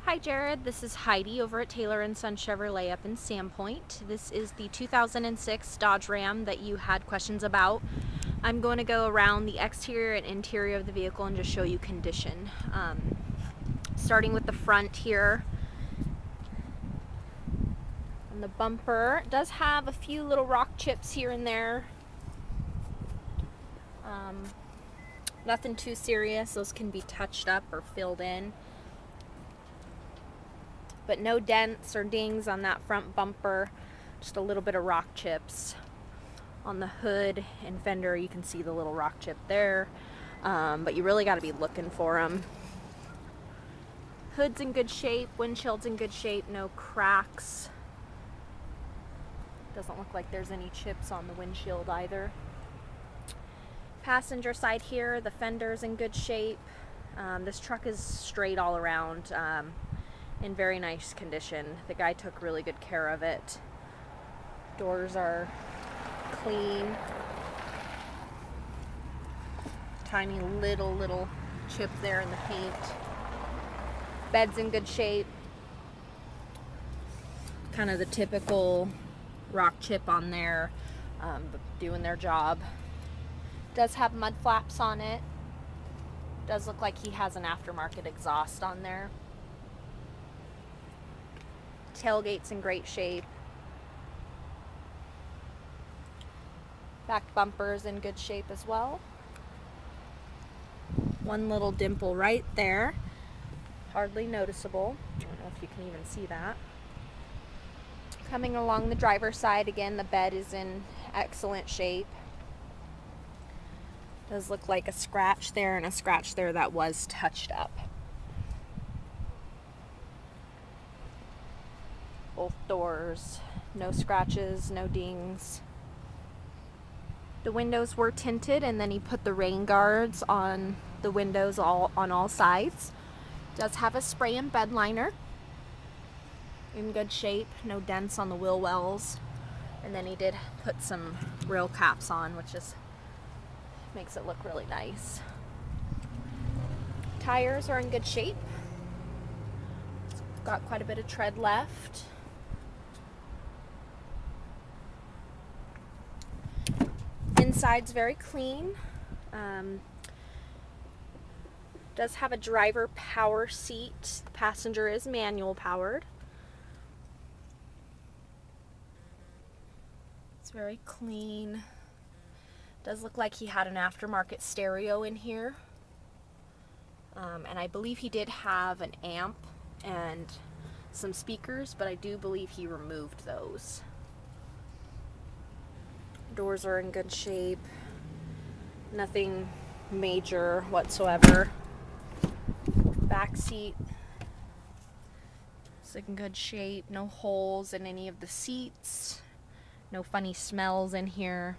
Hi Jared, this is Heidi over at Taylor & Son Chevrolet up in Sandpoint. This is the 2006 Dodge Ram that you had questions about. I'm going to go around the exterior and interior of the vehicle and just show you condition. Starting with the front here. On the bumper, it does have a few little rock chips here and there. Nothing too serious, those can be touched up or filled in. But no dents or dings on that front bumper, just a little bit of rock chips. On the hood and fender, you can see the little rock chip there, but you really got to be looking for them. Hood's in good shape, windshield's in good shape, no cracks. Doesn't look like there's any chips on the windshield either. Passenger side here, the fender's in good shape. This truck is straight all around. In very nice condition. The guy took really good care of it. Doors are clean. Tiny little chip there in the paint. Bed's in good shape. Kind of the typical rock chip on there, but doing their job. Does have mud flaps on it. Does look like he has an aftermarket exhaust on there. Tailgate's in great shape. Back bumper's in good shape as well. One little dimple right there. Hardly noticeable. I don't know if you can even see that. Coming along the driver's side, again, the bed is in excellent shape. Does look like a scratch there and a scratch there that was touched up. Both doors, no scratches, no dings. The windows were tinted, and then he put the rain guards on the windows on all sides. Does have a spray and bed liner. In good shape, no dents on the wheel wells. And then he did put some rail caps on, which just makes it look really nice. Tires are in good shape. Got quite a bit of tread left. Inside's very clean. Does have a driver power seat. The passenger is manual powered. It's very clean. Does look like he had an aftermarket stereo in here. And I believe he did have an amp and some speakers, but I do believe he removed those. Doors are in good shape. Nothing major whatsoever. Back seat is in good shape. No holes in any of the seats. No funny smells in here.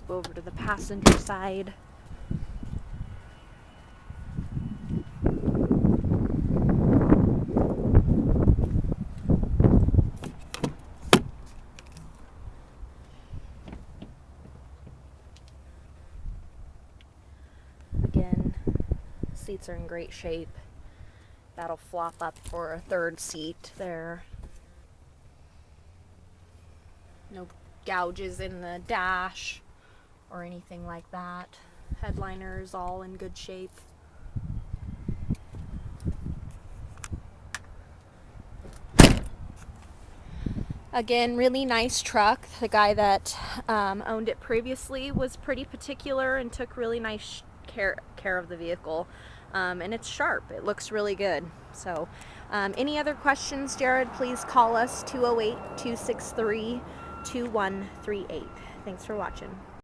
Go over to the passenger side. Again, seats are in great shape. That'll flop up for a third seat there. No gouges in the dash or anything like that. Headliner is all in good shape. Again, really nice truck. The guy that owned it previously was pretty particular and took really nice care of the vehicle. And it's sharp. It looks really good. So any other questions, Jared, please call us 208-263-2138. Thanks for watching.